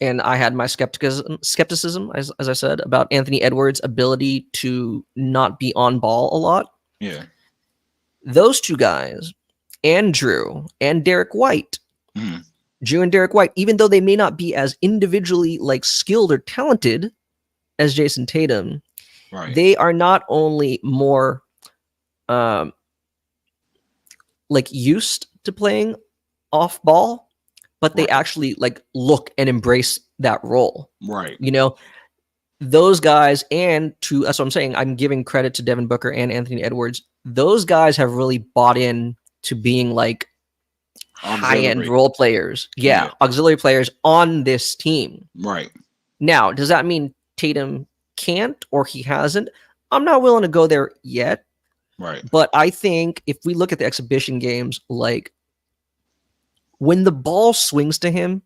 [SPEAKER 2] and I had my skepticism, as I said, about Anthony Edwards' ability to not be on ball a lot.
[SPEAKER 1] Yeah,
[SPEAKER 2] those 2 guys, and Drew and Derek White, Drew and Derek White, even though they may not be as individually like skilled or talented as Jason Tatum, they are not only more like used to playing off ball, but they actually like look and embrace that role.
[SPEAKER 1] Right.
[SPEAKER 2] You know, those guys, and to that's what I'm saying. I'm giving credit to Devin Booker and Anthony Edwards. Those guys have really bought in to being like high-end
[SPEAKER 1] Auxiliary.
[SPEAKER 2] role players. Yeah, auxiliary players on this team.
[SPEAKER 1] Right.
[SPEAKER 2] Now, does that mean Tatum can't or he hasn't? I'm not willing to go there yet.
[SPEAKER 1] Right.
[SPEAKER 2] But I think if we look at the exhibition games, like when the ball swings to him,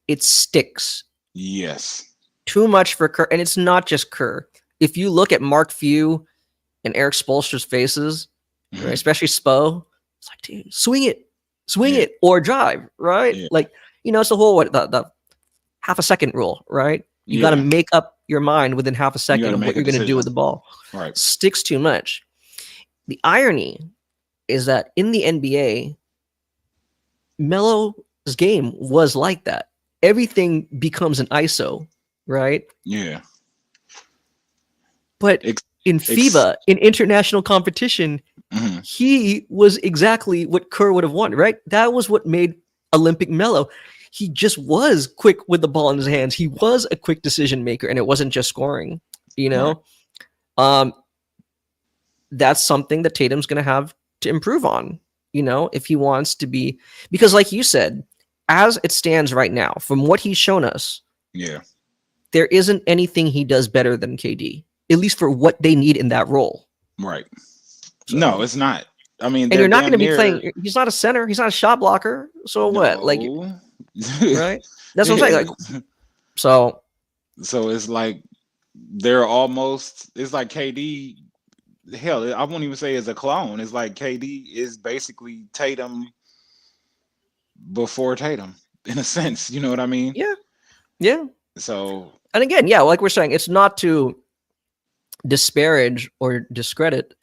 [SPEAKER 2] it sticks.
[SPEAKER 1] Yes.
[SPEAKER 2] Too much for Kerr. And it's not just Kerr. If you look at Mark Few and Eric Spoelstra's faces, right, especially Spo, it's like, dude, swing it or drive, right?
[SPEAKER 1] Yeah.
[SPEAKER 2] Like, you know, it's the whole the half a second rule, right? You got to make up your mind within half a second of what you're going to do with the ball.
[SPEAKER 1] Right.
[SPEAKER 2] Sticks too much. The irony is that in the NBA, Melo's game was like that. Everything becomes an ISO, right?
[SPEAKER 1] Yeah.
[SPEAKER 2] But in FIBA, in international competition, he was exactly what Kerr would have wanted, right? That was what made Olympic Melo. He just was quick with the ball in his hands. He was a quick decision maker, and it wasn't just scoring, you know? Right. That's something that Tatum's going to have to improve on, you know, if he wants to be, because like you said, as it stands right now, from what he's shown us, there isn't anything he does better than KD, at least for what they need in that role.
[SPEAKER 1] Right. So, no, it's not. I mean,
[SPEAKER 2] and you're not going to be playing. He's not a center. He's not a shot blocker. So what? Like, right? That's what I'm saying. Like, so
[SPEAKER 1] it's like they're almost. It's like KD. Hell, I won't even say it's a clone. It's like KD is basically Tatum before Tatum, in a sense. You know what I mean?
[SPEAKER 2] Yeah. Yeah.
[SPEAKER 1] So,
[SPEAKER 2] and again, yeah, like we're saying, it's not to disparage or discredit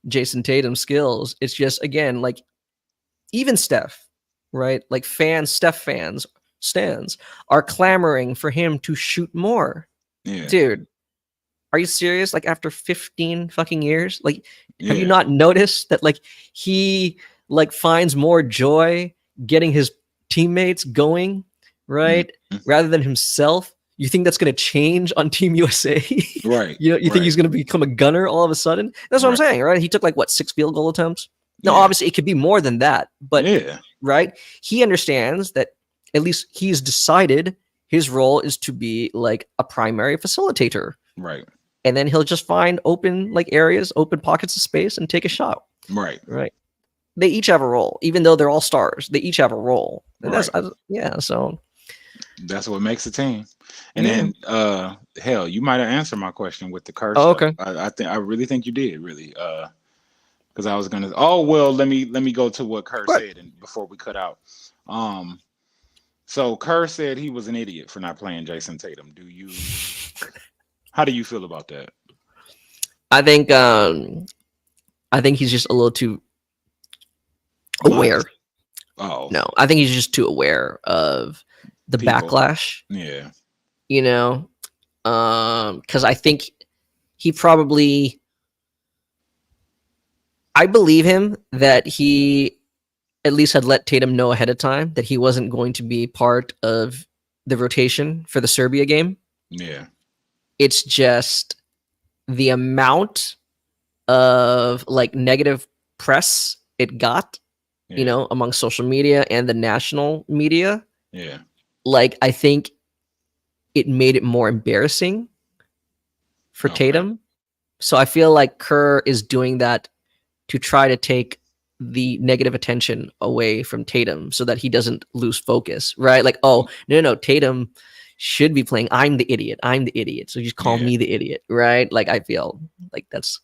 [SPEAKER 2] Jason Tatum's skills. It's just, again, like even Steph, right? Like Steph fans, stands are clamoring for him to shoot more.
[SPEAKER 1] Yeah.
[SPEAKER 2] Dude, are you serious? Like after 15 fucking years, like have you not noticed that like he like finds more joy getting his teammates going, right? Rather than himself? You think that's going to change on Team USA?
[SPEAKER 1] Right.
[SPEAKER 2] You think he's going to become a gunner all of a sudden? That's what I'm saying, right? He took like what, 6 field goal attempts? Now, obviously it could be more than that, but right? He understands that at least he's decided his role is to be like a primary facilitator.
[SPEAKER 1] Right.
[SPEAKER 2] And then he'll just find open like areas, open pockets of space and take a shot.
[SPEAKER 1] Right.
[SPEAKER 2] Right. They each have a role, even though they're all stars. They each have a role. And that's so
[SPEAKER 1] that's what makes a team. And then hell, you might have answered my question with the curse.
[SPEAKER 2] Oh, okay.
[SPEAKER 1] I really think you did, really. Because I was gonna let me go to what Kerr said and before we cut out. So Kerr said he was an idiot for not playing Jason Tatum. How do you feel about that?
[SPEAKER 2] I think he's just a little too aware.
[SPEAKER 1] Oh
[SPEAKER 2] no, I think he's just too aware of the backlash.
[SPEAKER 1] Yeah,
[SPEAKER 2] you know, because I think he probably, I believe him that he at least had let Tatum know ahead of time that he wasn't going to be part of the rotation for the Serbia game.
[SPEAKER 1] Yeah.
[SPEAKER 2] It's just the amount of like negative press it got, you know, among social media and the national media.
[SPEAKER 1] Yeah.
[SPEAKER 2] Like, I think it made it more embarrassing for Tatum. So I feel like Kerr is doing that to try to take the negative attention away from Tatum so that he doesn't lose focus, right? Like, oh, no, Tatum should be playing. I'm the idiot. So just call me the idiot, right? Like, I feel like that's,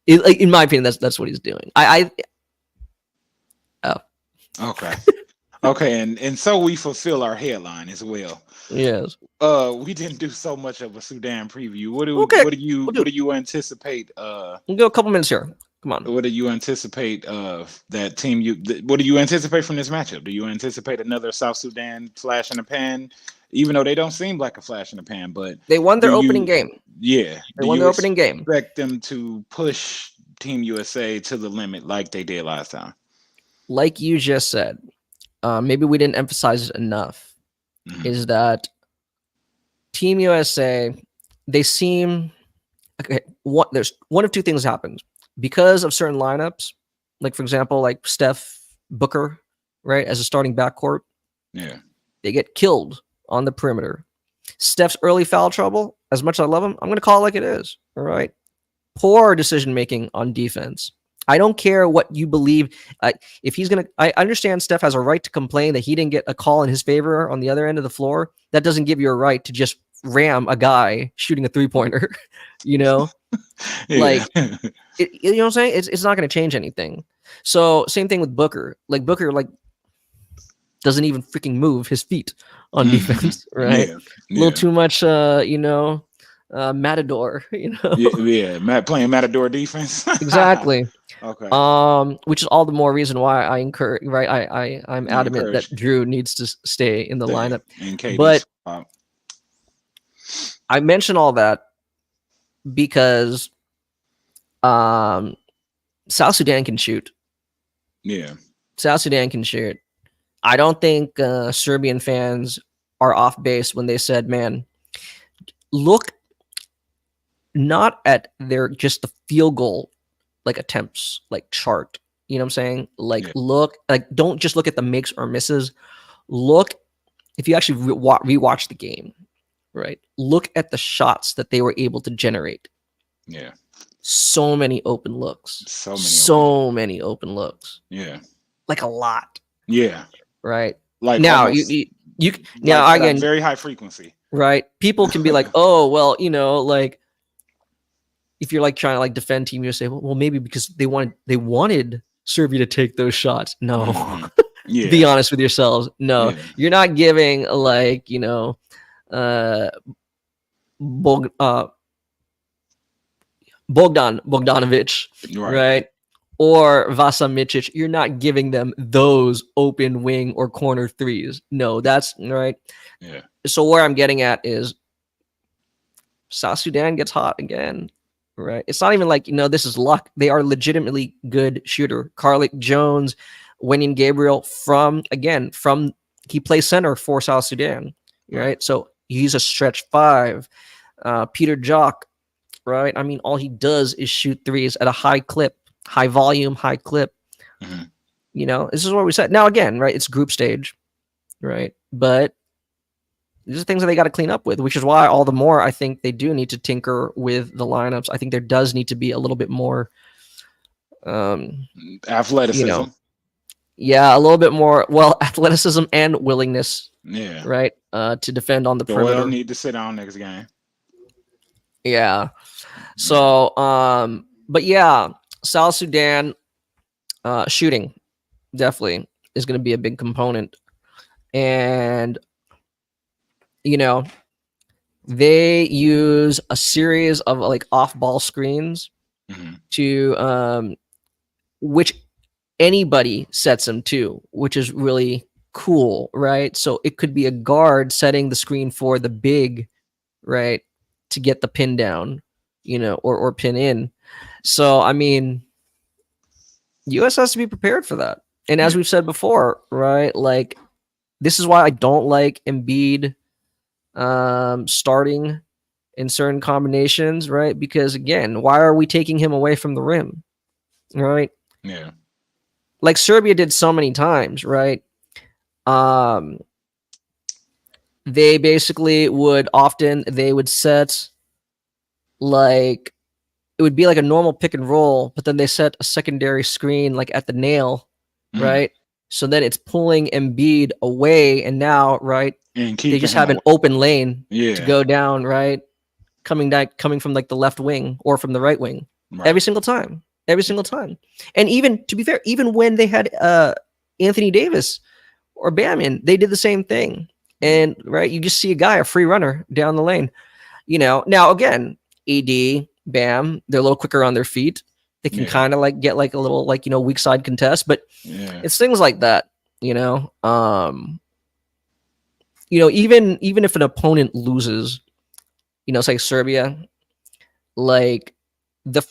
[SPEAKER 2] like, in my opinion, that's what he's doing.
[SPEAKER 1] Okay. Okay, and so we fulfill our headline as well.
[SPEAKER 2] Yes.
[SPEAKER 1] We didn't do so much of a Sudan preview. What do you anticipate?
[SPEAKER 2] We'll go a couple minutes here. Come on.
[SPEAKER 1] What do you anticipate that team? What do you anticipate from this matchup? Do you anticipate another South Sudan flash in the pan? Even though they don't seem like a flash in the pan, but
[SPEAKER 2] they won their opening game.
[SPEAKER 1] Yeah,
[SPEAKER 2] they won their opening game.
[SPEAKER 1] Expect them to push Team USA to the limit like they did last time?
[SPEAKER 2] Like you just said, maybe we didn't emphasize it enough. Is that Team USA, they seem okay. There's one of two things happens because of certain lineups, like for example, like Steph Booker, right, as a starting backcourt,
[SPEAKER 1] Yeah.
[SPEAKER 2] they get killed on the perimeter. Steph's early foul trouble, as much as I love him, I'm going to call it like it is. All right. Poor decision making on defense. I don't care what you believe. If he's going to, I understand Steph has a right to complain that he didn't get a call in his favor on the other end of the floor. That doesn't give you a right to just ram a guy shooting a 3-pointer, you know?
[SPEAKER 1] Yeah.
[SPEAKER 2] Like, you know what I'm saying? It's not going to change anything. So same thing with Booker. Like Booker, like doesn't even freaking move his feet on defense, right?
[SPEAKER 1] Yeah.
[SPEAKER 2] A little too much, matador, you know?
[SPEAKER 1] Yeah. Playing matador defense.
[SPEAKER 2] Exactly.
[SPEAKER 1] Okay.
[SPEAKER 2] Which is all the more reason why I encourage, right? I'm adamant that Drew needs to stay in the lineup. But I mention all that because South Sudan can shoot.
[SPEAKER 1] Yeah.
[SPEAKER 2] South Sudan can shoot. I don't think Serbian fans are off base when they said, man, look not at their just the field goal like attempts, like chart. You know what I'm saying? Like look, like don't just look at the makes or misses. Look, if you actually rewatch the game, right? Look at the shots that they were able to generate.
[SPEAKER 1] Yeah.
[SPEAKER 2] So many open looks.
[SPEAKER 1] So
[SPEAKER 2] many open looks.
[SPEAKER 1] Yeah.
[SPEAKER 2] Like a lot.
[SPEAKER 1] Yeah.
[SPEAKER 2] Right.
[SPEAKER 1] Like
[SPEAKER 2] now
[SPEAKER 1] almost,
[SPEAKER 2] you now
[SPEAKER 1] like
[SPEAKER 2] again
[SPEAKER 1] very high frequency.
[SPEAKER 2] Right. People can be like, oh well, you know, like if you're like trying to like defend Team USA, well maybe because they wanted Serbia to take those shots. No.
[SPEAKER 1] Mm-hmm. Yeah.
[SPEAKER 2] Be honest with yourselves. No, you're not giving like, you know, Bogdanovic, right? Or Vasa Micic, you're not giving them those open wing or corner threes. No, that's right.
[SPEAKER 1] Yeah.
[SPEAKER 2] So where I'm getting at is South Sudan gets hot again, right? It's not even like, you know, this is luck. They are legitimately good shooter. Carlick Jones, Wenyan Gabriel he plays center for South Sudan, right? So he's a stretch 5. Peter Jock, right? I mean, all he does is shoot threes at a high clip. High volume, high clip. Mm-hmm. You know, this is what we said. Now, again, right, it's group stage, right? But these are things that they got to clean up with, which is why all the more I think they do need to tinker with the lineups. I think there does need to be a little bit more
[SPEAKER 1] athleticism.
[SPEAKER 2] You know, yeah, a little bit more, athleticism and willingness.
[SPEAKER 1] Yeah.
[SPEAKER 2] Right. To defend on the perimeter.
[SPEAKER 1] Doyle need to sit down next game.
[SPEAKER 2] Yeah. So, but yeah. South Sudan shooting definitely is going to be a big component. And, you know, they use a series of like off-ball screens to which anybody sets them to, which is really cool, right? So it could be a guard setting the screen for the big, right, to get the pin down, you know, or pin in. So, I mean, US has to be prepared for that. And as we've said before, right, like this is why I don't like Embiid starting in certain combinations, right? Because again, why are we taking him away from the rim, right?
[SPEAKER 1] Yeah.
[SPEAKER 2] Like Serbia did so many times, right? They basically would set like, it would be like a normal pick and roll, but then they set a secondary screen like at the nail, right? So then it's pulling Embiid away, and now, right,
[SPEAKER 1] and
[SPEAKER 2] they just have an open lane to go down, right? Coming from like the left wing or from the right wing every single time. And even, to be fair, even when they had Anthony Davis or Bam in, they did the same thing. And, right, you just see a free runner down the lane. You know, now again, AD, Bam, they're a little quicker on their feet. They can kind of like get like a little like, you know, weak side contest, but it's things like that, you know. You know, even if an opponent loses, you know, it's like Serbia, like their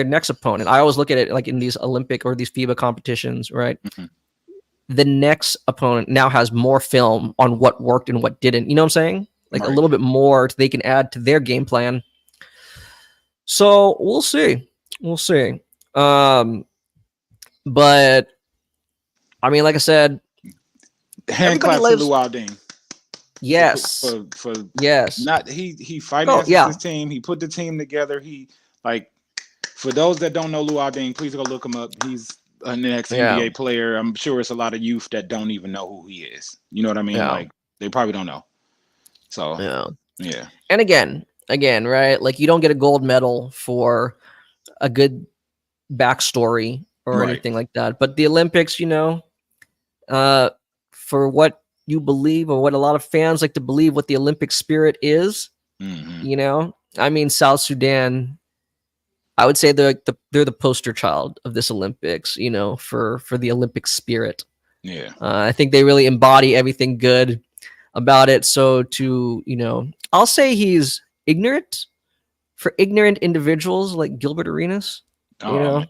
[SPEAKER 2] next opponent, I always look at it like in these Olympic or these FIBA competitions, right? The next opponent now has more film on what worked and what didn't. You know what I'm saying? like a
[SPEAKER 1] Right.
[SPEAKER 2] little bit more they can add to their game plan. So we'll see. We'll see. But I mean, like I said,
[SPEAKER 1] Hand
[SPEAKER 2] everybody
[SPEAKER 1] clap to
[SPEAKER 2] lives.
[SPEAKER 1] Luau Ding
[SPEAKER 2] Yes.
[SPEAKER 1] for
[SPEAKER 2] Yes.
[SPEAKER 1] not he
[SPEAKER 2] Oh,
[SPEAKER 1] finances
[SPEAKER 2] yeah.
[SPEAKER 1] his team. He put the team together. He like for those that don't know Luau Ding, please go look him up. He's an ex
[SPEAKER 2] Yeah.
[SPEAKER 1] NBA player. I'm sure it's a lot of youth that don't even know who he is. You know what I mean?
[SPEAKER 2] Yeah.
[SPEAKER 1] Like they probably don't know. So
[SPEAKER 2] Yeah.
[SPEAKER 1] yeah.
[SPEAKER 2] And again, right? Like you don't get a gold medal for a good backstory or
[SPEAKER 1] Right.
[SPEAKER 2] anything like that. But the Olympics, for what you believe or what a lot of fans like to believe what the Olympic spirit is,
[SPEAKER 1] Mm-hmm.
[SPEAKER 2] I mean, South Sudan, I would say they're the poster child of this Olympics, for the Olympic spirit.
[SPEAKER 1] Yeah.
[SPEAKER 2] I think they really embody everything good about it. So I'll say he's ignorant for ignorant individuals like Gilbert Arenas.
[SPEAKER 1] Oh man.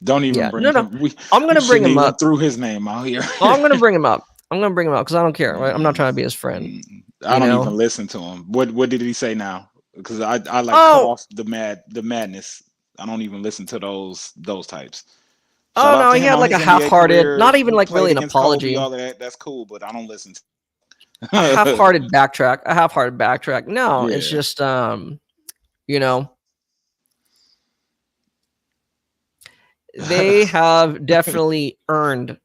[SPEAKER 1] Don't even
[SPEAKER 2] Yeah,
[SPEAKER 1] bring
[SPEAKER 2] no,
[SPEAKER 1] him. We
[SPEAKER 2] I'm gonna bring
[SPEAKER 1] shouldn't
[SPEAKER 2] him
[SPEAKER 1] even
[SPEAKER 2] up.
[SPEAKER 1] threw his name out here.
[SPEAKER 2] I'm gonna bring him up. Because I don't care. Right? I'm not trying to be his friend.
[SPEAKER 1] I don't even listen to him. What did he say now? Because I like cut off the madness. I don't even listen to those types. Shout
[SPEAKER 2] Oh
[SPEAKER 1] out
[SPEAKER 2] no,
[SPEAKER 1] to
[SPEAKER 2] he
[SPEAKER 1] him
[SPEAKER 2] had
[SPEAKER 1] on
[SPEAKER 2] like
[SPEAKER 1] his
[SPEAKER 2] a
[SPEAKER 1] NBA
[SPEAKER 2] half-hearted,
[SPEAKER 1] career.
[SPEAKER 2] not even
[SPEAKER 1] He
[SPEAKER 2] like
[SPEAKER 1] played
[SPEAKER 2] really an
[SPEAKER 1] against Kobe,
[SPEAKER 2] apology,
[SPEAKER 1] all of that. That's cool, but I don't listen
[SPEAKER 2] a
[SPEAKER 1] to.
[SPEAKER 2] half-hearted backtrack, No, it's
[SPEAKER 1] Yeah.
[SPEAKER 2] just they have definitely earned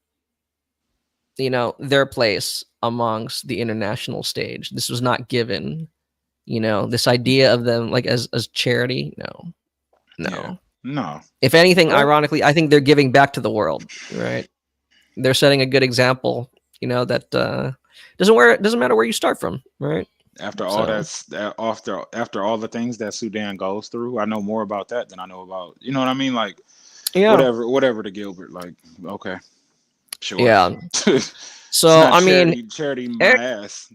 [SPEAKER 2] their place amongst the international stage. This was not given, this idea of them like as charity. No.
[SPEAKER 1] Yeah. No.
[SPEAKER 2] If anything,
[SPEAKER 1] Well,
[SPEAKER 2] ironically, I think they're giving back to the world, right? They're setting a good example, that doesn't matter where you start from, right?
[SPEAKER 1] after all
[SPEAKER 2] So
[SPEAKER 1] that's after all the things that Sudan goes through, I know more about that than I know about, you know what I mean? Like
[SPEAKER 2] yeah,
[SPEAKER 1] whatever to Gilbert. Like, okay, sure.
[SPEAKER 2] yeah.
[SPEAKER 1] It's
[SPEAKER 2] So
[SPEAKER 1] not
[SPEAKER 2] I mean,
[SPEAKER 1] charity my ass.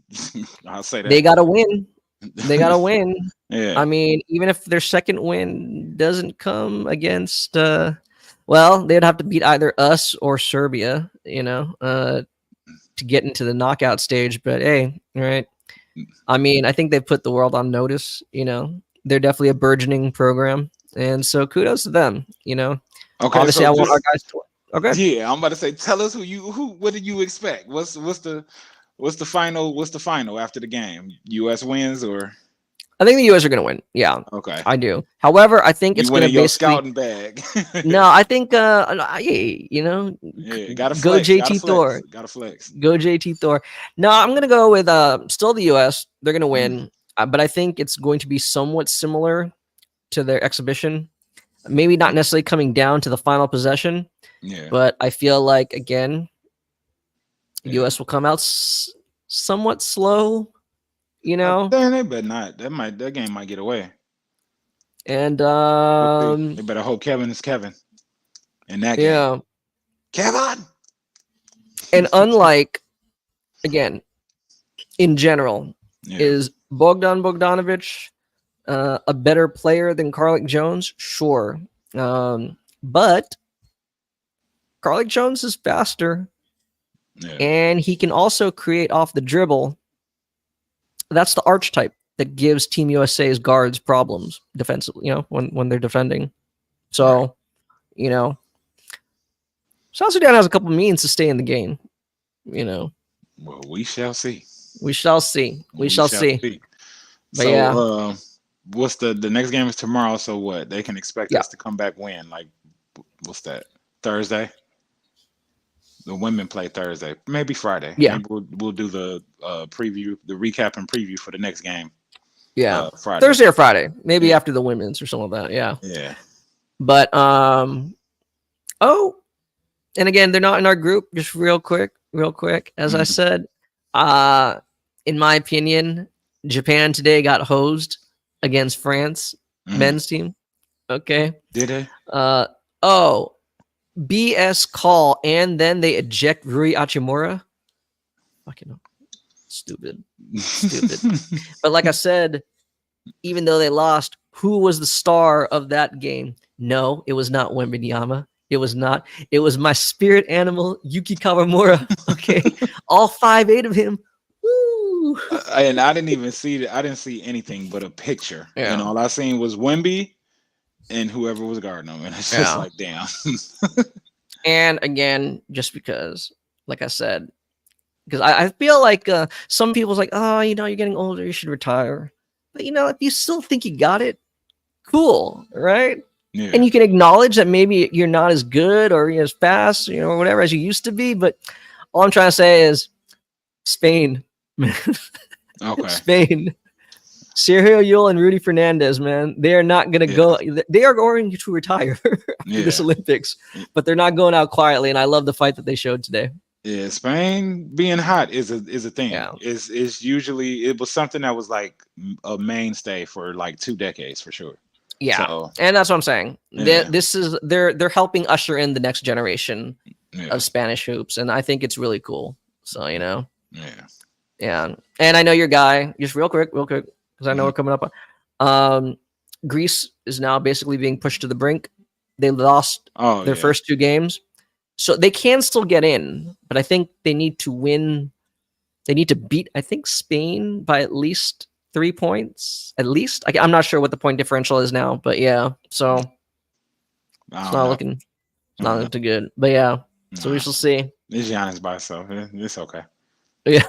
[SPEAKER 1] I'll say
[SPEAKER 2] they
[SPEAKER 1] that.
[SPEAKER 2] gotta win. They gotta win.
[SPEAKER 1] Yeah.
[SPEAKER 2] I mean, even if their second win doesn't come against, well, they'd have to beat either us or Serbia, to get into the knockout stage. But hey, right? I mean, I think they've put the world on notice. They're definitely a burgeoning program, and so kudos to them.
[SPEAKER 1] Okay,
[SPEAKER 2] Obviously,
[SPEAKER 1] so
[SPEAKER 2] I want our
[SPEAKER 1] just
[SPEAKER 2] guys to. Okay.
[SPEAKER 1] yeah, I'm about to say, tell us what did you expect? What's the final after the game? US wins or
[SPEAKER 2] I think the US are going to win. Yeah,
[SPEAKER 1] okay.
[SPEAKER 2] I do. However, I think
[SPEAKER 1] You
[SPEAKER 2] it's going to
[SPEAKER 1] winning your
[SPEAKER 2] basically.
[SPEAKER 1] scouting bag.
[SPEAKER 2] No, I think,
[SPEAKER 1] Yeah, gotta
[SPEAKER 2] go
[SPEAKER 1] flex, gotta
[SPEAKER 2] JT
[SPEAKER 1] flex,
[SPEAKER 2] Thor.
[SPEAKER 1] gotta flex.
[SPEAKER 2] Go JT Thor. No, I'm going to go with still the US. They're going to
[SPEAKER 1] Mm,
[SPEAKER 2] win. But I think it's going to be somewhat similar to their exhibition. Maybe not necessarily coming down to the final possession,
[SPEAKER 1] yeah,
[SPEAKER 2] but I feel like, again,
[SPEAKER 1] yeah.
[SPEAKER 2] US will come out somewhat slow,
[SPEAKER 1] Then they better not. That game might get away.
[SPEAKER 2] and
[SPEAKER 1] We'll see. They better hope Kevin is Kevin in that game.
[SPEAKER 2] yeah.
[SPEAKER 1] Kevin.
[SPEAKER 2] And unlike, again, in general,
[SPEAKER 1] Yeah,
[SPEAKER 2] is Bogdan Bogdanovic a better player than Carlick Jones? Sure. But Carlick Jones is faster,
[SPEAKER 1] yeah,
[SPEAKER 2] and he can also create off the dribble. That's the archetype that gives Team USA's guards problems defensively, when they're defending.
[SPEAKER 1] right.
[SPEAKER 2] So, you know, South Sudan has a couple means to stay in the game.
[SPEAKER 1] Well, we shall see.
[SPEAKER 2] We shall see. We shall see. But yeah,
[SPEAKER 1] So, what's the next game is tomorrow? So what? They can expect
[SPEAKER 2] yeah,
[SPEAKER 1] us to come back when? Like, what's that? Thursday. The women play Thursday, maybe Friday.
[SPEAKER 2] yeah,
[SPEAKER 1] Maybe we'll do the preview, the recap and preview for the next game.
[SPEAKER 2] yeah.
[SPEAKER 1] Friday.
[SPEAKER 2] Thursday or Friday, maybe
[SPEAKER 1] Yeah.
[SPEAKER 2] after the women's or something like that. Yeah.
[SPEAKER 1] Yeah.
[SPEAKER 2] But oh, and again, they're not in our group. Just real quick. As I said, in my opinion, Japan today got hosed against France men's team. Okay.
[SPEAKER 1] Did they?
[SPEAKER 2] Oh, BS call, and then they eject Rui Hachimura. Fucking stupid. But like I said, even though they lost, who was the star of that game? No, it was not Wembanyama. It was not. It was my spirit animal, Yuki Kawamura. Okay. All 5'8" of him. Woo! Woo.
[SPEAKER 1] And I didn't even see it. I didn't see anything but a picture, and
[SPEAKER 2] Yeah.
[SPEAKER 1] all I seen was Wemby and whoever was guarding him, and it's just
[SPEAKER 2] Yeah.
[SPEAKER 1] like, damn.
[SPEAKER 2] And again, just because, like I said, because I feel like some people's like, oh, you're getting older, you should retire. But if you still think you got it, cool, right?
[SPEAKER 1] Yeah,
[SPEAKER 2] And you can acknowledge that maybe you're not as good or as fast, or whatever as you used to be. But all I'm trying to say is Spain, man.
[SPEAKER 1] okay.
[SPEAKER 2] Spain. Sergio Yul and Rudy Fernandez, man, they are not going to go. They are going to retire after this Olympics, but they're not going out quietly. And I love the fight that they showed today.
[SPEAKER 1] Yeah, Spain being hot is a thing.
[SPEAKER 2] Yeah.
[SPEAKER 1] Is usually, it was something that was like a mainstay for like 2 decades for sure.
[SPEAKER 2] Yeah,
[SPEAKER 1] So,
[SPEAKER 2] and that's what I'm saying.
[SPEAKER 1] Yeah.
[SPEAKER 2] They're helping usher in the next generation
[SPEAKER 1] yeah,
[SPEAKER 2] of Spanish hoops, and I think it's really cool. So
[SPEAKER 1] yeah,
[SPEAKER 2] yeah. And I know your guy. Just real quick, because I know we're coming up. Greece is now basically being pushed to the brink. They lost their first 2 games, so they can still get in, but I think they need to win. They need to beat, I think, Spain by at least 3 points. At least I'm not sure what the point differential is now, but yeah. So it's not looking too good. But yeah, so we shall see.
[SPEAKER 1] It's Giannis by itself. It's okay.
[SPEAKER 2] Yeah.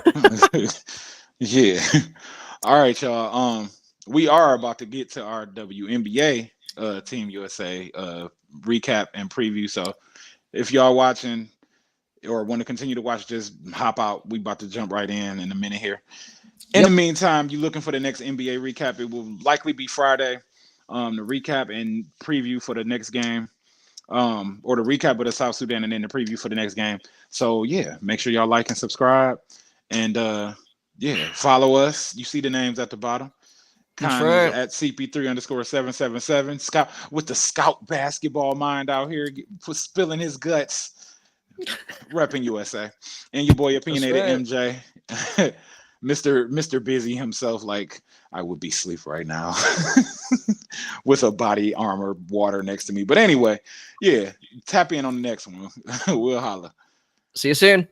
[SPEAKER 1] Yeah. All right, y'all. We are about to get to our WNBA Team USA recap and preview. So if y'all watching or want to continue to watch, just hop out. We about to jump right in a minute here. In the meantime, you're looking for the next NBA recap. It will likely be Friday. The recap and preview for the next game. Or the recap of the South Sudan and then the preview for the next game. So yeah, make sure y'all like and subscribe. And follow us. You see the names at the bottom. Connie at CP3_777. Scout with the scout basketball mind out here, spilling his guts, repping USA. And your boy opinionated MJ, Mr. Busy himself, like I would be asleep right now with a body armor water next to me. But anyway, yeah, tap in on the next one. We'll holla.
[SPEAKER 2] See you soon.